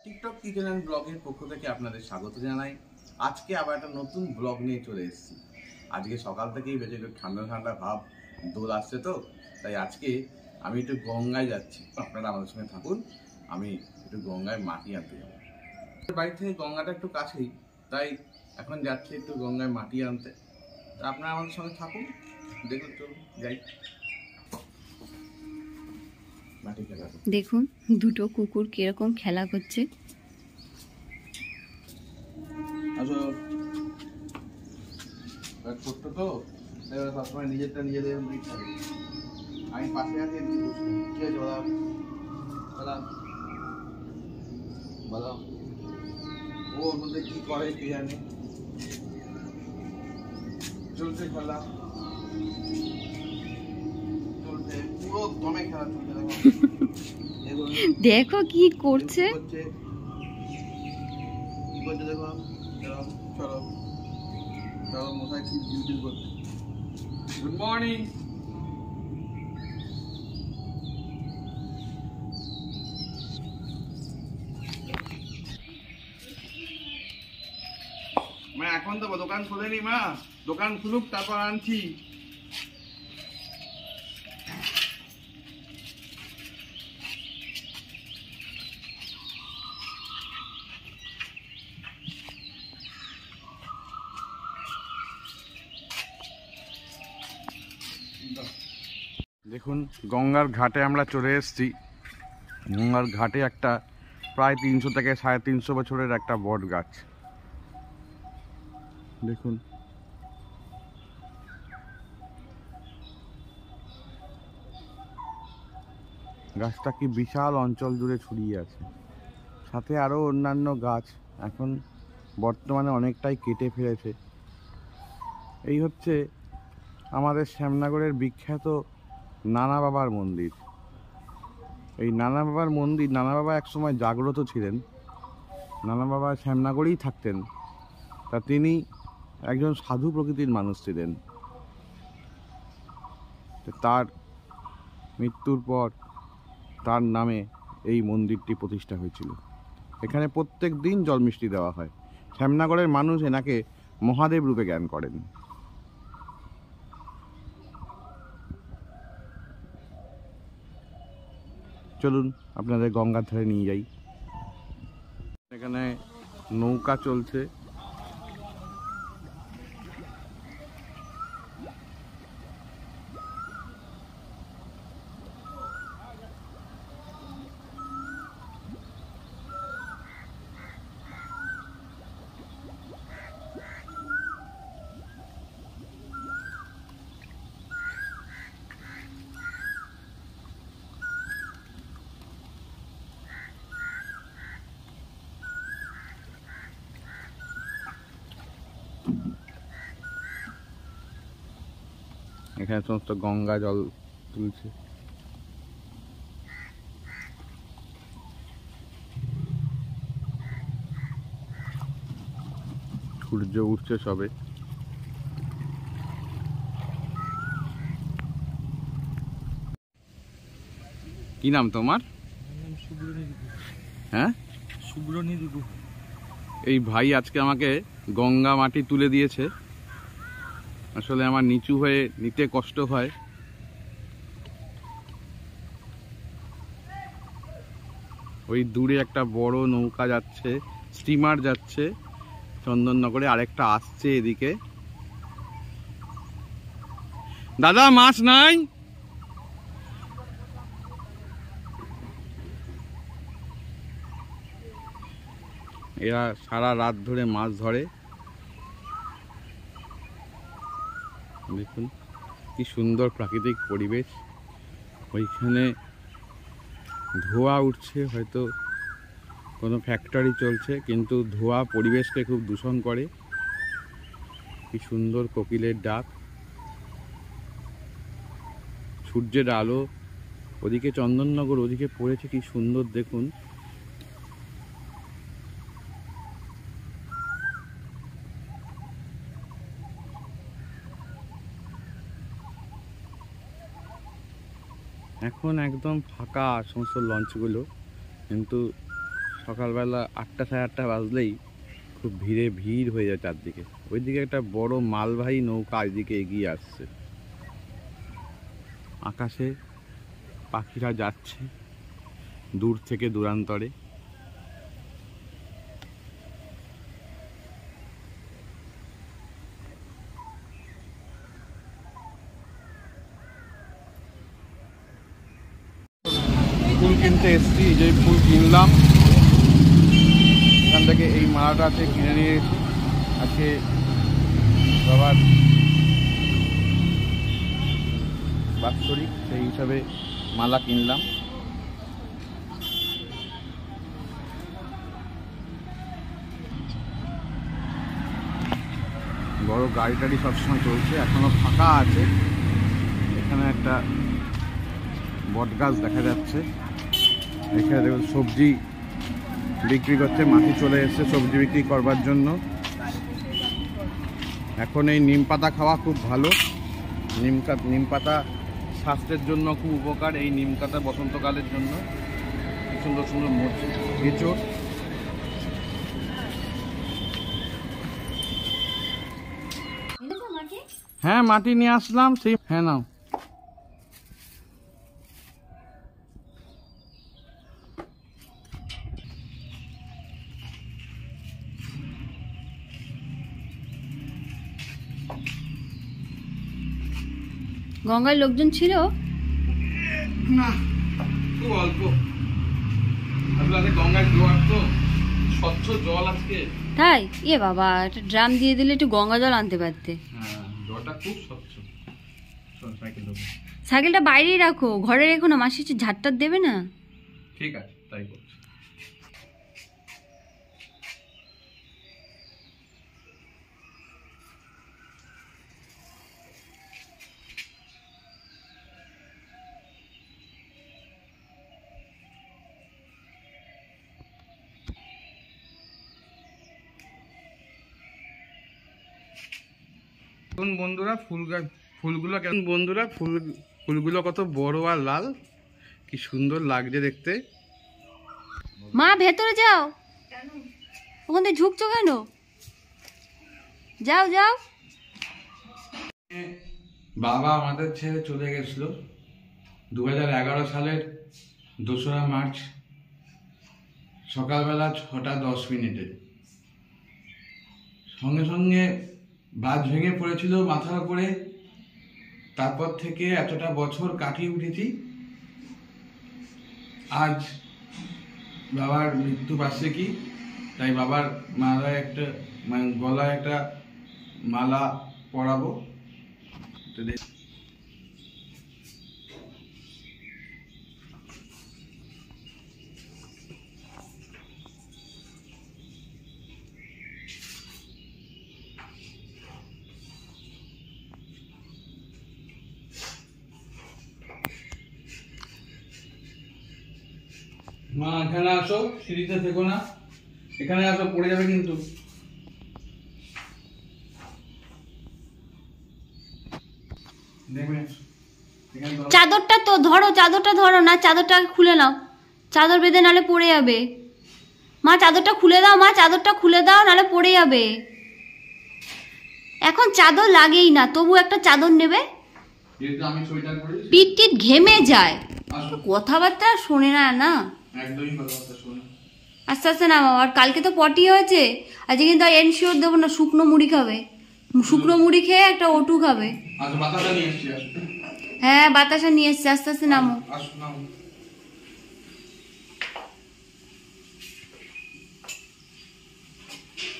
TikTok kitchen and ব্লগের পক্ষ থেকে আপনাদের স্বাগত জানাই। আজকে আবার একটা নতুন ব্লগ নিয়ে চলে এসেছি। আজকে সকাল থেকেই বেশ একটু ঠান্ডা ঠান্ডা ভাব দোল আসছে, তো তাই আজকে আমি একটু গঙ্গায় যাচ্ছি। আপনারা আমাদের সঙ্গে থাকুন, আমি একটু গঙ্গায় মাটি আনতে যাবো। বাড়ি থেকে গঙ্গাটা একটু কাছেই, তাই এখন যাচ্ছি একটু গঙ্গায় মাটি আনতে। তা আপনারা আমাদের সঙ্গে থাকুন, দেখুন চলুন যাই। দেখুন দুটো কুকুর কিরকম খেলা করছে। ছোট্ট তো সবসময় নিজেরটা নিজেদের আমি পাশে আছি, ঠিক আছে বলো ওর মধ্যে কি করে কে জানে। চলছে খেলা, চলছে পুরো দমে খেলা চলছে। দেখো কি করছে, কি করছে দেখো। চলো চলো মশাই কি ডিউটি করছে। Good morning. মা এখন তো দোকান খোলেনি, মা দোকান খুলুক তারপর আনছি। দেখুন গঙ্গার ঘাটে আমরা চলে এসেছি। গঙ্গার ঘাটে একটা প্রায় 300 থেকে 350 বছরের একটা বট গাছ। দেখুন গাছটা কি বিশাল অঞ্চল জুড়ে ছড়িয়ে আছে, সাথে আরও অন্যান্য গাছ এখন বর্তমানে অনেকটাই কেটে ফেলেছে। এই হচ্ছে আমাদের শ্যামনগরের বিখ্যাত নানা বাবার মন্দির। এই নানা বাবার মন্দির, নানা বাবা একসময় জাগ্রত ছিলেন। নানা বাবা শ্যামনগরেই থাকতেন। তা তিনি একজন সাধু প্রকৃতির মানুষ ছিলেন। তার মৃত্যুর পর তার নামে এই মন্দিরটি প্রতিষ্ঠা হয়েছিল। এখানে প্রত্যেক দিন জল মিষ্টি দেওয়া হয়। শ্যামনগরের মানুষ এনাকে মহাদেব রূপে জ্ঞান করেন। চলুন আপনাদের গঙ্গার ধারে নিয়ে যাই। এখানে নৌকা চলছে। এখানে সমস্ত গঙ্গা জল তুলছে। সূর্য উঠছে সবে। কি নাম তোমার? হ্যাঁ, এই ভাই আজকে আমাকে গঙ্গা মাটি তুলে দিয়েছে। আসলে আমার নিচু হয়ে নিতে কষ্ট হয়। ওই দূরে একটা বড় নৌকা যাচ্ছে, স্টিমার যাচ্ছে চন্দননগরে, আরেকটা আসছে এদিকে। দাদা মাছ নাই? এরা সারা রাত ধরে মাছ ধরে। দেখুন কি সুন্দর প্রাকৃতিক পরিবেশ। ওইখানে ধোঁয়া উঠছে, হয়তো কোনো ফ্যাক্টরি চলছে, কিন্তু ধোঁয়া পরিবেশকে খুব দূষণ করে। কি সুন্দর কোকিলের ডাক, সূর্যের আলো ওদিকে চন্দননগর ওদিকে পড়েছে, কি সুন্দর দেখুন। এখন একদম ফাঁকা সমস্ত লঞ্চগুলো, কিন্তু সকালবেলা 8টা সাড়ে 8টা বাজলেই খুব ভিড় হয়ে যায় চারদিকে। ওইদিকে একটা বড় মালবাহী নৌকা এইদিকে এগিয়ে আসছে। আকাশে পাখিরা যাচ্ছে দূর থেকে দূরান্তরে। ফুল কিনতে এসছি, যে ফুল কিনলাম এখান থেকে এই মালাটা আছে কিনে নিয়ে এসেছি। আজকে বাবার বাৎসরিক, সেই হিসাবে মালা কিনলাম। বড় গাড়ি টাড়ি সবসময় চলছে, এখনো ফাঁকা আছে। এখানে একটা বট গাছ দেখা যাচ্ছে। এখানে দেখুন সবজি বিক্রি করছে, মাটি চলে এসেছে সবজি বিক্রি করবার জন্য। এখন এই নিম পাতা খাওয়া খুব ভালো। নিম পাতা স্বাস্থ্যের জন্য খুব উপকার। এই নিম পাতা বসন্তকালের জন্য। সুন্দর সুন্দর এঁচড়। হ্যাঁ মাটি নিয়ে আসলাম, সেই হ্যাঁ নাও। গঙ্গায় লোকজন ছিল না, খুব অল্প। আসলে গঙ্গার জোয়ার তো, স্বচ্ছ জল আজকে। তাই? এ বাবা, একটা ড্রাম দিয়ে দিলে একটু গঙ্গা জল আনতে পারতে। হ্যাঁ, জলটা খুব স্বচ্ছ। সাইকেলটা বাইরেই রাখো, ঘরে রেখো না। মাসি ঝাড়টার দেবে না? ঠিক আছে, তাই করছি। বন্ধুরা ফুলগুলো কত বড় আর লাল, কি সুন্দর লাগছে দেখতে। মা ভেতরে যাও, ওখান থেকে ঝুঁকছো কেন? যাও যাও। বাবা আমাদের ছেড়ে চলে গেছিল 2011 সালের 2রা মার্চ সকালবেলা 6:10। সঙ্গে সঙ্গে বাজ ভেঙে পড়েছিল মাথার উপরে। তারপর থেকে এতটা বছর কাটিয়ে উঠেছি। আজ বাবার মৃত্যুবার্ষিকী, তাই বাবার মালায় একটা গলায় একটা মালা পরাবো। মা এখানে আসো, সিঁড়িতে থেকো না, এখানে আসো, পড়ে যাবে কিন্তু। চাদরটা তো ধরো, চাদরটা ধরো না, চাদরটা খুলে নাও। চাদর বেঁধে নালে পড়ে যাবে। মা চাদরটা খুলে দাও, মা চাদরটা খুলে দাও, নালে পড়ে যাবে। এখন চাদর লাগেই না, তবু একটা চাদর নেবে। পিঠ টিট ঘেমে যায়, কথাবার্তা শোনে না না, একদমই কথাবার্তা শোনে। আস্তে আস্তে নামাও। আর কালকে তো পটি হয়েছে, আজকে কিন্তু আর এনশিওর দেবো না। শুকনো মুড়ি খাবে, শুকনো মুড়ি খেয়ে একটা ওটু খাবে। আচ্ছা, বাতাসা নিয়ে এসছি। হ্যাঁ বাতাসা নিয়ে এসছে, আস্তে আস্তে নামো।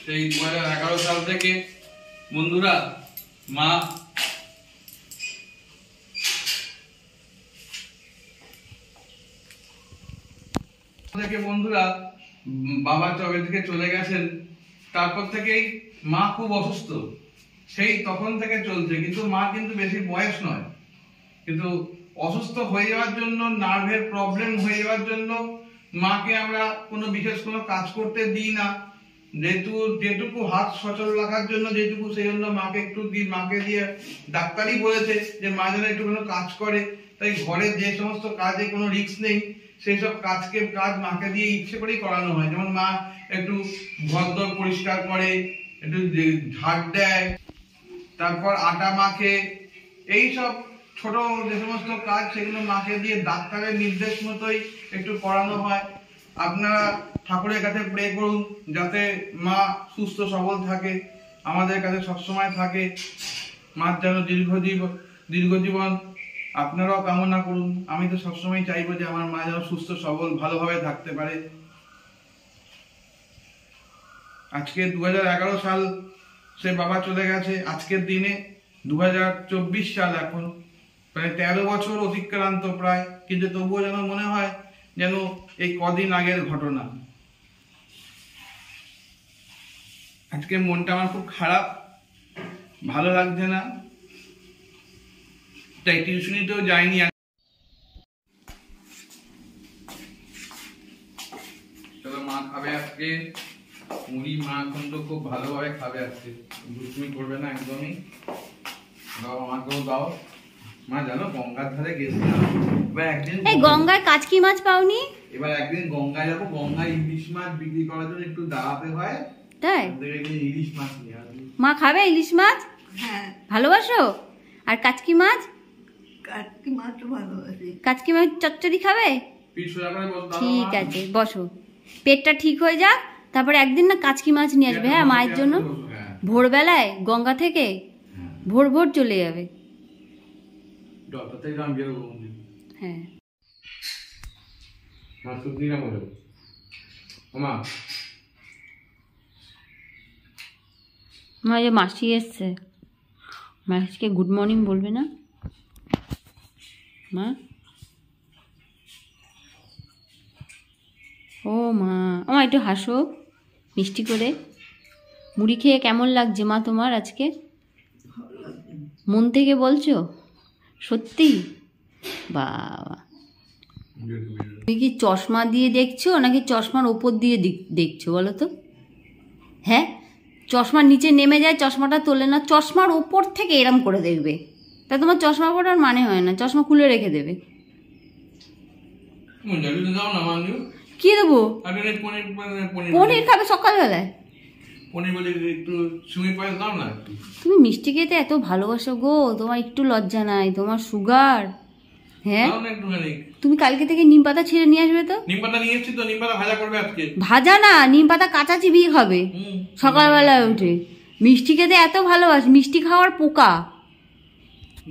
সেই 2011 সাল থেকে বন্ধুরা মা বাবা চবে থেকে চলে গেছেন। তারপর থেকেই মা খুব অসুস্থ, সেই তখন থেকে চলছে। কিন্তু মা কিন্তু বেশি বয়স নয়, কিন্তু অসুস্থ হয়ে যাওয়ার জন্য, নার্ভের প্রবলেম হয়ে যাওয়ার জন্য মাকে আমরা কোনো বিশেষ কোনো কাজ করতে দিই না। যেটুকু হাত সচল রাখার জন্য যেটুকু, সেই জন্য মাকে দিয়ে ডাক্তারই বলেছে যে মা যেন একটু কোনো কাজ করে। তাই ঘরের যে সমস্ত কাজে কোনো রিস্ক নেই, সেই সব কাজ মাকে দিয়ে ইচ্ছে করেই করানো হয়। যেমন মা একটু ঘর পরিষ্কার করে, একটু ঝাড় দেয়, তারপর আটা মাখে, এই সব ছোট যে সমস্ত কাজ সেগুলো মাকে দিয়ে ডাক্তারের নির্দেশ মতোই একটু করানো হয়। আপনারা ঠাকুরের কাছে প্রে করুন যাতে মা সুস্থ সবল থাকে, আমাদের কাছে সবসময় থাকে, মার যেন দীর্ঘ জীবন আপনারাও কামনা করুন। আমি তো সবসময় চাইবো যে আমার মা যেন সুস্থ সবল ভালোভাবে থাকতে পারে। আজকে 2011 সাল সে বাবা চলে গেছে, আজকের দিনে 2024 সাল, এখন প্রায় 13 বছর অতিক্রান্ত প্রায়, কিন্তু তবুও যেন মনে হয় যেন এই কদিন আগের ঘটনা। আজকে মনটা আমার খুব খারাপ, ভালো লাগছে না, তাই টিউশনিতেও যাইনি। চলো মা খাবে আজকে মুড়ি, মা এখন তো খুব ভালোভাবে খাবে আজকে, দুষ্টুমি করবে না একদমই। দাও আমাকেও দাও। মা জানো গঙ্গার ধারে গেছিলাম, এবার একদিন এই গঙ্গায় কাচকি মাছ পাওনি? এবার একদিন গঙ্গায় যাবো, গঙ্গায় ইলিশ মাছ বিক্রি করার জন্য একটু দাঁড়াতে হয়, তাই ইলিশ মাছ নিয়ে আসবি। মা খাবে ইলিশ মাছ? হ্যাঁ, ভালোবাসো? আর কাচকি মাছ? কাটকি মাছ ভালোবাসি। কাচকি মাছ চচ্চড়ি খাবে? ঠিক আছে, বসো, পেটটা ঠিক হয়ে যাক, তারপরে একদিন না কাচকি মাছ নিয়ে আসবে, হ্যাঁ, মায়ের জন্য। ভোরবেলায় গঙ্গা থেকে ভোর ভোর চলে যাবে। হ্যাঁ, মা যে মাসি এসছে, মাসিকে গুড মর্নিং বলবে না মা? ও মা, আমার একটু হাসো মিষ্টি করে। মুড়ি খেয়ে কেমন লাগছে মা তোমার আজকে? মন থেকে বলছো? সত্যি? বাবা, তুমি কি চশমা দিয়ে দেখছো নাকি চশমার ওপর দিয়ে দেখছো বলো তো? হ্যাঁ, চশমার নিচে নেমে যায়, চশমাটা তোলে না, চশমার ওপর থেকে এরম করে দেখবে, তা তোমার চশমা পরার মানে হয় না, চশমা খুলে রেখে দেবে। কি দেবো? পনির খাবে সকালবেলায়? তুমি মিষ্টি খেতে এত ভালোবাসো গো, তোমার একটু লজ্জা নাই? তোমার সুগার। হ্যাঁ, তুমি কালকে থেকে নিম পাতা ছিঁড়ে নিয়ে আসবে তো। নিম পাতা নিয়ে এসেছি তো, নিম পাতা ভাজা করবে আজকে। ভাজা না, নিম পাতা কাঁচা চিবিয়ে খাবে সকালবেলায় উঠে। মিষ্টি খেতে এত ভালোবাসে, মিষ্টি খাওয়ার পোকা।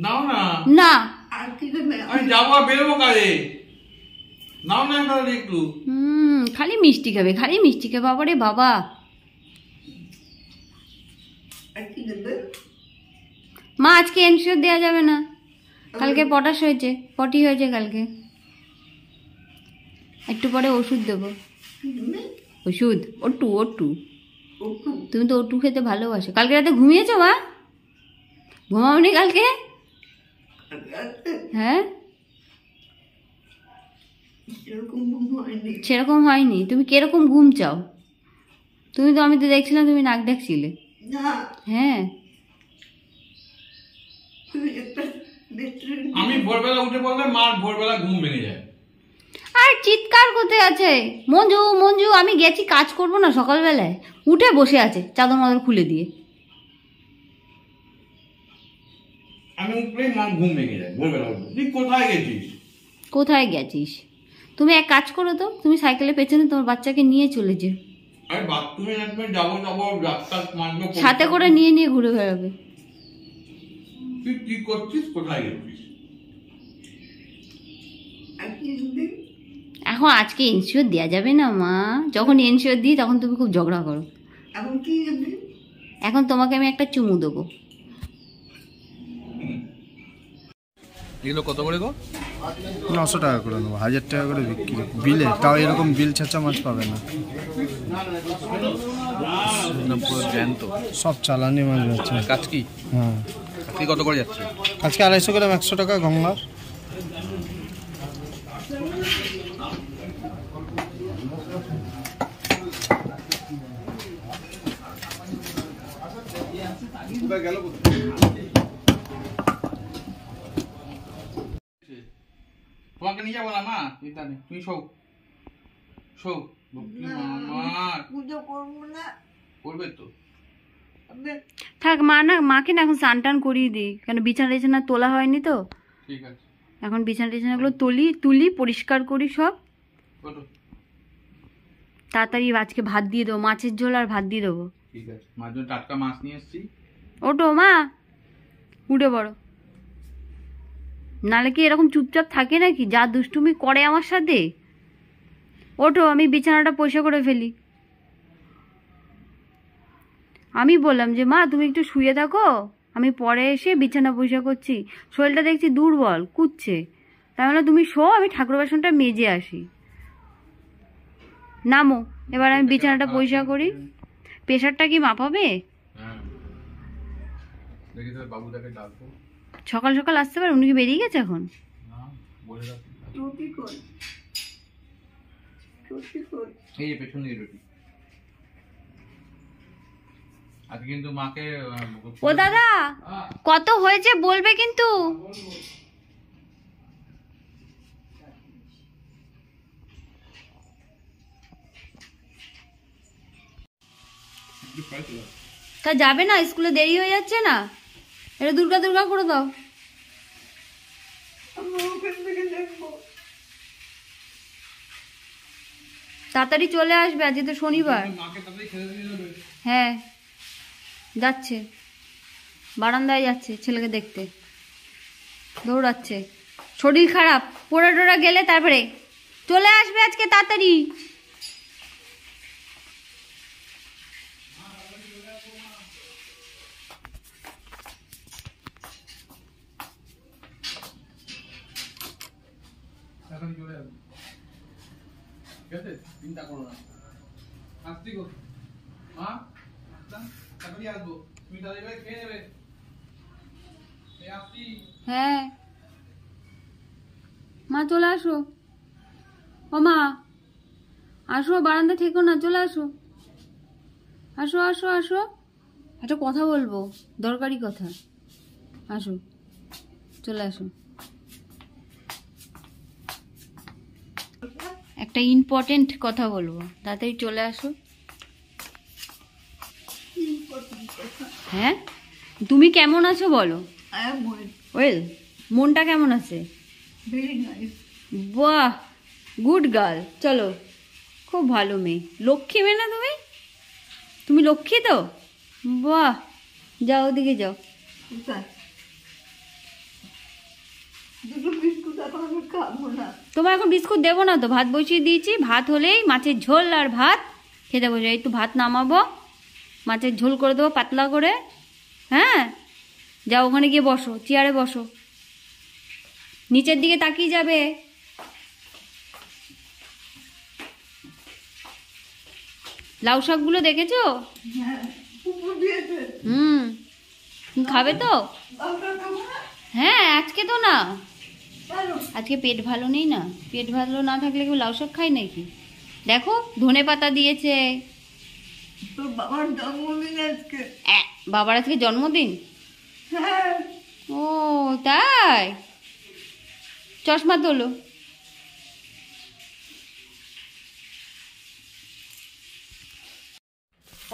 নাও না। না, আর কি করবে? আমি যাবো আর বেরোবো কাজে, নাও না তাহলে একটু। খালি মিষ্টি খাবে, খালি মিষ্টি খাবে, বাবা রে বাবা। আর কি করবে? মা আজকে এনশিওর দেওয়া যাবে না, কালকে পটাশ হয়েছে, পটি হয়েছে কালকে, একটু পরে ওষুধ দেবো। ওষুধ? ওটু ওটু, তুমি তো ওটু খেতে ভালোবাসো। কালকে রাতে ঘুমিয়েছো মা? ঘুমাওনি কালকে? হ্যাঁ, সেরকম হয়নি। তুমি কিরকম ঘুম চাও? তুমি তো, আমি তো দেখছিলাম তুমি নাক ডাকছিলে। হ্যাঁ, আমি ভোরবেলা উঠে পড়লে মার ভোরবেলা ঘুম ভেঙে যায়। আর চিৎকার করতে আছে, মঞ্জু মঞ্জু, আমি গেছি কাজ করবো না, সকালবেলায় উঠে বসে আছে চাদর মাদর খুলে দিয়ে। আমি উঠলেই মার ঘুম ভেঙে যায় ভোরবেলা উঠে। তুই কোথায় গেছিস? কোথায় গেছিস? তুমি এক কাজ করো তো, তুমি সাইকেলের পেছনে তোমার বাচ্চাকে নিয়ে চলে যে, আমি বাথরুমে যাবো ডাক্তার মারবে, সাথে করে নিয়ে নিয়ে ঘুরে বেড়াবে। তুই কি করছিস? কোথায় গেছিস? এখন আজকে ইনশিওর দেওয়া যাবে না মা, যখন ইনশিওর দিই তখন তুমি খুব ঝগড়া করো। এখন কি করবে? এখন তোমাকে আমি একটা চুমু দেবো। এগুলো কত করে গো? 900 টাকা করে নেবো, 1000 টাকা করে বিক্রি বিলে, তাও এরকম বিল ছেঁচা মাছ পাবে না। জ্যান্ত সব চালানি মাছ যাচ্ছে। কাচকি? হ্যাঁ। কাচকি কত করে যাচ্ছে? আজকে 250 গ্রাম 100 টাকা গঙ্গার। তোমাকে তোমাকে নিয়ে যাবো না মা, চিন্তা নেই, তুমি শো শো। লক্ষ্মী মা আমার পুজো করবো না করবে তো। আমি থাক মা, না মাকে না এখন স্নান টান করিয়ে দিই, কেন বিছানা টিছানা তোলা হয়নি তো, ঠিক আছে এখন বিছানা টিছানাগুলো তুলি পরিষ্কার করি সব। ওঠো। তাড়াতাড়ি আজকে ভাত দিয়ে দেবো, মাছের ঝোল আর ভাত দিয়ে দেবো। ঠিক আছে, মার জন্য টাটকা মাছ নিয়ে এসেছি। ওটো মা, উঠে পড়ো, নাহলে কি এরকম চুপচাপ থাকে নাকি, যা দুষ্টুমি করে আমার সাথে। ওঠো, আমি বিছানাটা পয়সা করে ফেলি। আমি বললাম যে মা তুমি একটু শুয়ে থাকো, আমি পরে এসে বিছানা পয়সা করছি, শরীরটা দেখছি দুর্বল কুচ্ছে, তাই বললাম তুমি শো, আমি ঠাকুর বাসনটা মেজে আসি। নামো, এবার আমি বিছানাটা পয়সা করি। প্রেশারটা কি মাপাবে? হ্যাঁ, দেখি তো বাবুটাকে ডাকবো। সকাল সকাল আসতে পারে, উনি কি বেরিয়ে গেছে এখন? না, বলে রাখি। রুটি কর রুটি কর এই যে পেছন দিকে রুটি। আজ কিন্তু মাকে ও দাদা, কত হয়েছে বলবে কিন্তু। তা যাবে না স্কুলে, দেরি হয়ে যাচ্ছে না? এটা দুর্গা দুর্গা করে দাও। আমি ওখান থেকে দেখবো। তাড়াতাড়ি চলে আসবে, আজকে তো শনিবার। মাকে তাড়াতাড়ি খেতে দিয়ে দেবে। হ্যাঁ, যাচ্ছে, বারান্দায় যাচ্ছে ছেলেকে দেখতে, দৌড়াচ্ছে। শরীর খারাপ, পড়ে টোড়া গেলে তারপরে চলে আসবে আজকে তাড়াতাড়ি। তাড়াতাড়ি চলে আসবে, ঠিক আছে, চিন্তা করো না। আসছি গো মা, তাড়াতাড়ি আসবো, তুমি তাড়াতাড়ি খেয়ে নেবে। এই আসছি। হ্যাঁ মা, চলে আসো। ও মা, আসো, বারান্দা থেকো না, চলে আসো, আসো আসো আসো, একটা কথা বলবো, দরকারি কথা, আসো, চলে আসো, একটা ইম্পর্টেন্ট কথা বলবো, তাড়াতাড়ি চলে আসো। হ্যাঁ, তুমি কেমন আছো বলো? I am ওয়েল, মনটা কেমন আছে? very nice. বাহ, গুড গার্ল, চলো, খুব ভালো মেয়ে, লক্ষ্মী মেয়ে না তুমি? তুমি লক্ষ্মী তো? বাহ, যাও ওদিকে যাও। কোথায়? দুটো বিস্কুট এখন আমি খাবো না। তোমার এখন বিস্কুট দেবো না তো, ভাত বসিয়ে দিয়েছি, ভাত হলেই মাছের ঝোল আর ভাত খেতে বসে, একটু ভাত নামাবো, মাছের ঝোল করে দেবো পাতলা করে। হ্যাঁ, যাও ওখানে গিয়ে বসো, চেয়ারে বসো, নিচের দিকে তাকিয়ে যাবে। লাউ শাকগুলো দেখেছো? হ্যাঁ, কুকুর দিয়েছে। তুমি খাবে তো? বাবা খাবো না? হ্যাঁ, আজকে তো না, কেন? আজকে পেট ভালো নেই না, পেট ভালো না থাকলে কেউ লাউ শাক খায় নাকি? দেখো ধনে পাতা দিয়েছে। তোর বাবার জন্মদিন আজকে। বাবার আজকে জন্মদিন? হ্যাঁ, ও তাই, চশমা তোলো।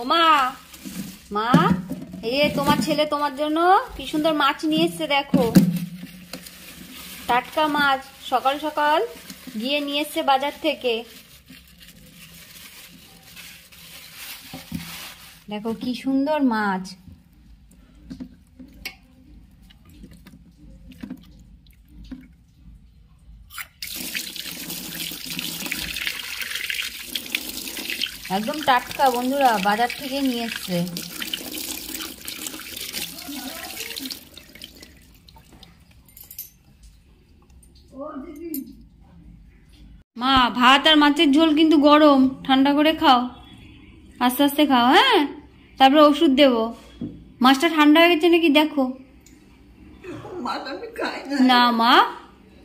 ও মা, মা, এই যে তোমার ছেলে তোমার জন্য কি সুন্দর মাছ নিয়ে এসছে, দেখো, টাটকা মাছ, সকাল সকাল গিয়ে নিয়ে এসছে বাজার থেকে। দেখো কি সুন্দর মাছ। একদম টাটকা বন্ধুরা, বাজার থেকে নিয়ে এসছে। মা, ভাত আর মাছের ঝোল কিন্তু গরম, ঠান্ডা করে খাও, আস্তে আস্তে খাও, হ্যাঁ, তারপরে ওষুধ দেবো। মাছটা ঠান্ডা হয়ে গেছে নাকি দেখো। মাছ আমি খাই না। না মা,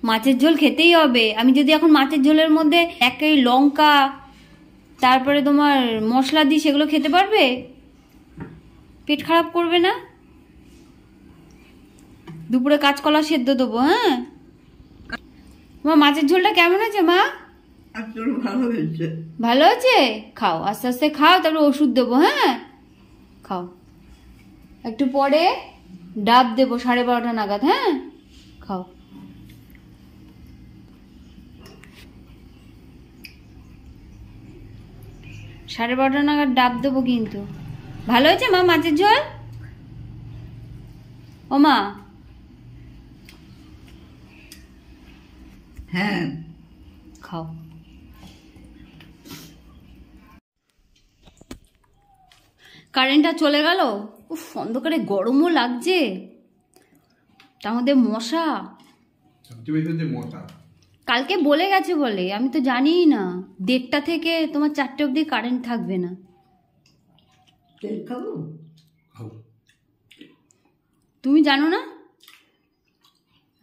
মাছের ঝোল খেতেই হবে। আমি যদি এখন মাছের ঝোলের মধ্যে এক কেজি লঙ্কা, তারপরে তোমার মশলা দিই, সেগুলো খেতে পারবে? পেট খারাপ করবে না? দুপুরে কাঁচকলা সেদ্ধ দেবো, হ্যাঁ। মা মাছের ঝোলটা কেমন আছে মা? আসলে ভালো হয়েছে। ভালো আছে? খাও, আস্তে আস্তে খাও, তারপরে ওষুধ দেবো। হ্যাঁ, খাও। একটু পরে ডাব দেবো 12:30 নাগাদ। হ্যাঁ, খাও। সাড়ে 12:30 নাগাদ ডাব দেবো কিন্তু। ভালো হয়েছে মা মাছের ঝোল? ও মা, হ্যাঁ, খাও। কারেন্টটা চলে গেল। উফ, অন্ধকারে গরমও লাগছে, তার মধ্যে মশা। সবচেয়ে বেশি হচ্ছে মশা। কালকে বলে গেছে বলে, আমি তো জানিই না। 1:30 থেকে তোমার 4টে অবধি কারেন্ট থাকবে না। তেল খাবো? খাও। তুমি জানো না?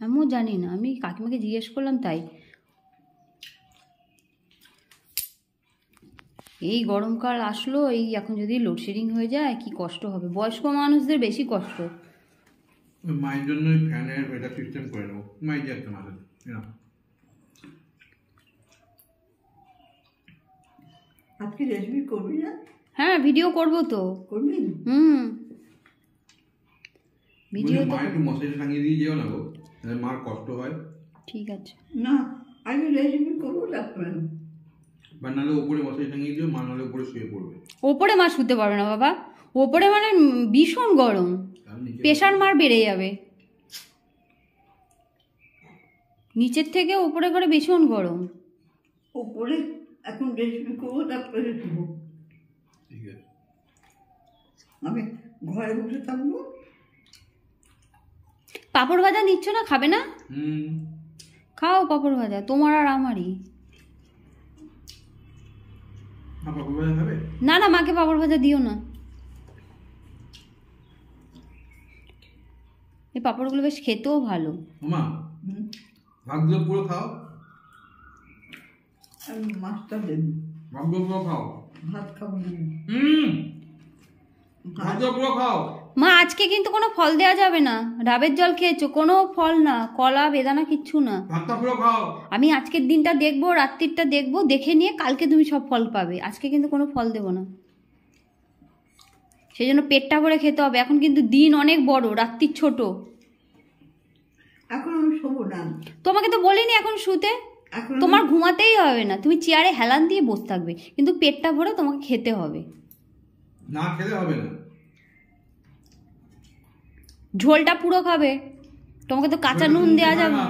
আমিও জানি না, আমি কাকিমাকে জিজ্ঞেস করলাম তাই। এই গরমকাল আসলো, এই এখন যদি লোডশেডিং হয়ে যায় কি কষ্ট হবে। বয়স্ক মানুষদের বেশি কষ্ট। মায়ের জন্য ফ্যানের এটা সিস্টেম করে নেবো। মাই যে একটা মাঝে আজকে রেসিপি করবি না? হ্যাঁ, ভিডিও করব তো। করবি? ভিডিও তো মা একটু মশারি টাঙিয়ে দিয়ে যেও না গো, তাহলে মার কষ্ট হয়। ঠিক আছে। না, আমি রেসিপি করবো, তারপরে বা নাহলে ওপরে মশারি টাঙিয়ে দিও, মা নাহলে ওপরে শুয়ে পড়বে। ওপরে মা শুতে পারবে না বাবা। ওপরে মানে ভীষণ গরম, তার নিচে প্রেশার মার বেড়ে যাবে। নিচের থেকে উপরে করে ভীষণ গরম। ওপরে এখন রেসিপি করবো, তারপরে দেবো। ঠিক আছে। আমি ঘরে বসে থাকবো। পাঁপড় ভাজা নিচ্ছ না? খাবে না? হুম, খাও পাঁপড় ভাজা, তোমার আর আমারই। আপা কবে খাবে? না না, মাকে পাঁপড় ভাজা দিও না। এই পাঁপড়গুলো বেশ খেতেও ভালো। মা ভাতগুলো পুরো খাও, আমি মাছটা দেবো, ভাতগুলো পুরো খাও। ভাত খাবো না। ভাতগুলো পুরো খাও। মা আজকে কিন্তু কোনো ফল দেওয়া যাবে না। ডাবের জল খেয়েছো, কোনো ফল না, কলা বেদানা কিচ্ছু না। ভাতটা পুরো খাও। আমি আজকের দিনটা দেখবো, রাত্রিরটা দেখবো, দেখে নিয়ে কালকে তুমি সব ফল পাবে। আজকে কিন্তু কোনো ফল দেবো না। সেই জন্য পেটটা ভরে খেতে হবে। এখন কিন্তু দিন অনেক বড়, রাত্রির ছোট। এখন আমি শোবো না। তোমাকে তো বলিনি এখন শুতে। এখন তোমার ঘুমাতেই হবে না, তুমি চেয়ারে হেলান দিয়ে বসে থাকবে, কিন্তু পেটটা ভরে তোমাকে খেতে হবে। না খেলে হবে না। ঝোলটা পুরো খাবে। তোমাকে তো কাঁচা নুন দেওয়া যাবে না।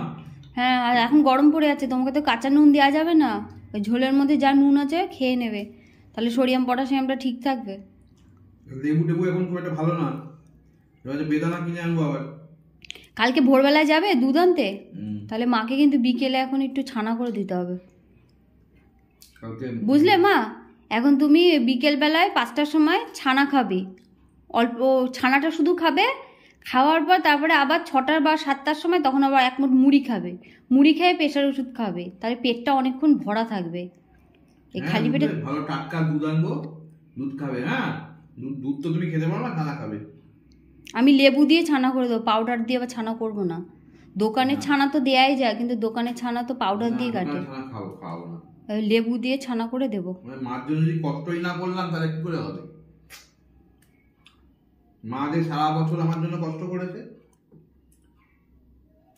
হ্যাঁ, আর এখন গরম পড়ে যাচ্ছে, তোমাকে তো কাঁচা নুন দেওয়া যাবে না। ওই ঝোলের মধ্যে যা নুন আছে খেয়ে নেবে, তাহলে সোডিয়াম পটাশিয়ামটা ঠিক থাকবে। লেবু টেবু এখন খুব একটা ভালো না। এবার বেদানা কিনে আনবো আবার। কালকে ভোরবেলায় যাবে দুধ আনতে? তাহলে মাকে কিন্তু বিকেলে এখন একটু ছানা করে দিতে হবে, কালকে বুঝলে মা? এখন তুমি বিকেলবেলায় 5টার সময় ছানা খাবে, অল্প ছানাটা শুধু খাবে। খাওয়ার পর তারপরে আবার 6টা বা 7টার সময় তখন আবার 1 মুঠ মুড়ি খাবে। মুড়ি খেয়ে প্রেশার ওষুধ খাবে, তাহলে পেটটা অনেকক্ষণ ভরা থাকবে। এই খালি পেটে ভালো টাটকা দুধ আনবো, দুধ খাবে। হ্যাঁ, দুধ তো তুমি খেতে পারো না, ছানা খাবে। আমি লেবু দিয়ে ছানা করে দেবো, পাউডার দিয়ে আবার ছানা করবো না। দোকানের ছানা তো দেয়াই যায়, কিন্তু দোকানের ছানা তো পাউডার দিয়ে কাটে। ছানা খাও খাও না। লেবু দিয়ে ছানা করে দেবো। মানে মার জন্য যদি কষ্টই না করলাম তাহলে কি করে হবে? মা যে সারা বছর আমার জন্য কষ্ট করেছে,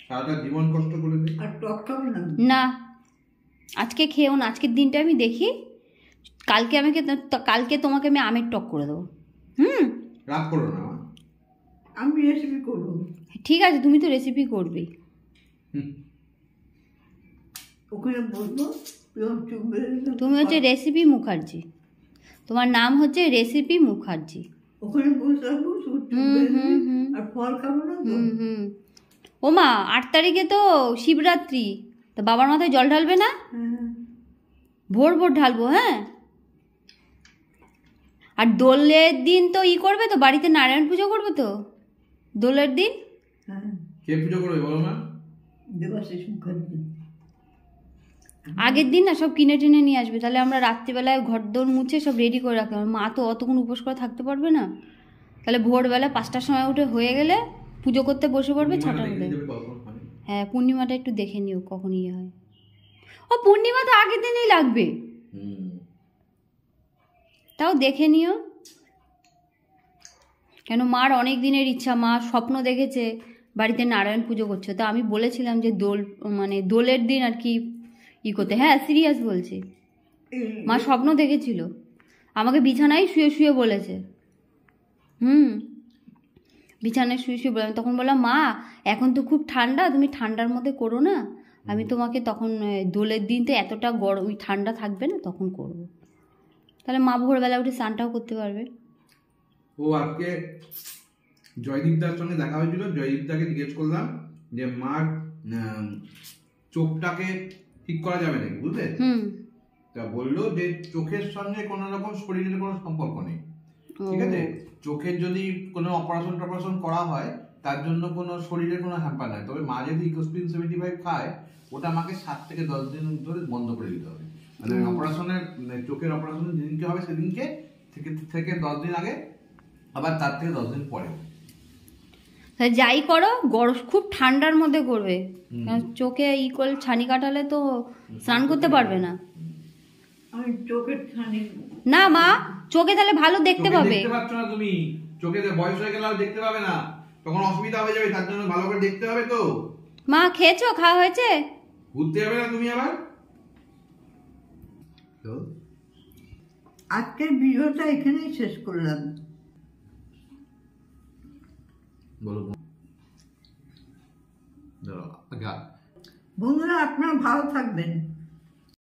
সারাটা জীবন কষ্ট করেছে। আর টক খাবো না। না, আজকে খেয়েও না। আজকের দিনটা আমি দেখি, কালকে তোমাকে আমি আমের টক করে দেবো। রাগ করো না মা। আমি রেসিপি করবো। ঠিক আছে, তুমি তো রেসিপি করবে। ওখানে বলবো, চুপ বেড়ে তুমি হচ্ছে রেসিপি মুখার্জি, তোমার নাম হচ্ছে রেসিপি মুখার্জি। ওখানে বসে থাকবো, চুপ আর ফল খাবো না তো। ও মা, 8 তারিখে তো শিবরাত্রি, তো বাবার মাথায় জল ঢালবে না? হ্যাঁ, ভোর ভোর ঢালবো। হ্যাঁ, আর দোলের দিন তো করবে তো, বাড়িতে নারায়ণ পুজো করবে তো দোলের দিন। হ্যাঁ, কে পুজো করবে বলো না? দেবাশিস মুখার্জি। আগের দিন না সব কিনে টেনে নিয়ে আসবে, তাহলে আমরা রাত্রিবেলায় ঘর দোর মুছে সব রেডি করে রাখবো। মা তো অতক্ষণ উপোস করে থাকতে পারবে না, তাহলে ভোরবেলা 5টার সময় উঠে হয়ে গেলে পুজো করতে বসে পড়বে 6টার মধ্যে। হ্যাঁ পূর্ণিমাটা একটু দেখে নিও কখন ইয়ে হয়। ও পূর্ণিমা তো আগের দিনেই লাগবে, তাও দেখে নিও। কেন মার অনেক দিনের ইচ্ছা, মা স্বপ্ন দেখেছে বাড়িতে নারায়ণ পুজো করছে, তো আমি বলেছিলাম যে দোলের দিন আর কি ই করতে। হ্যাঁ সিরিয়াস বলছি, মা স্বপ্ন দেখেছিল, আমাকে বিছানায় শুয়ে শুয়ে বলেছে। বিছানায় শুয়ে শুয়ে বললাম, তখন বললাম মা এখন তো খুব ঠান্ডা, তুমি ঠান্ডার মধ্যে করো না, আমি তোমাকে তখন দোলের দিন তো এতটা গরম ঠান্ডা থাকবে না তখন করবো, তাহলে মা ভোরবেলা উঠে স্নানটাও করতে পারবে। ও আজকে জয়দীপদার সঙ্গে দেখা হয়েছিল, জয়দীপদাকে জিজ্ঞেস করলাম যে মার চোখটাকে ঠিক করা যাবে নাকি, বুঝলে? তা বললো যে চোখের সঙ্গে কোনো রকম শরীরের কোনো সম্পর্ক নেই, ঠিক আছে? চোখের যদি কোনো অপারেশন করা হয় তার জন্য কোনো শরীরের কোনো হ্যাম্পার নাই, তবে মা যদি ইকোস্পিন 75 খায় ওটা মাকে 7 থেকে 10 দিন ধরে বন্ধ করে দিতে হবে। মানে চোখের অপারেশন যেদিনকে হবে সেদিনকে থেকে 10 দিন আগে, আবার তার থেকে 10 দিন পরে। যাই করো গরম খুব ঠান্ডার মধ্যে করবে, কারণ চোখে ইকুয়াল ছানি কাটালে তো স্নান করতে পারবে না। আমি চোখের ছানি না মা, চোখে তাহলে ভালো দেখতে পাবে। দেখতে পাচ্ছ না তুমি, চোখে বয়স হয়ে গেলে আর দেখতে পাবে না, তখন অসুবিধা হয়ে যাবে, তার জন্য ভালো করে দেখতে হবে। তো মা খেয়েছো, খাওয়া হয়েছে? ঘুরতে যাবে না তুমি আবার? আজকের ভিডিওটা এখানেই শেষ করলাম। বলো বন্ধুরা আপনারা ভালো থাকবেন।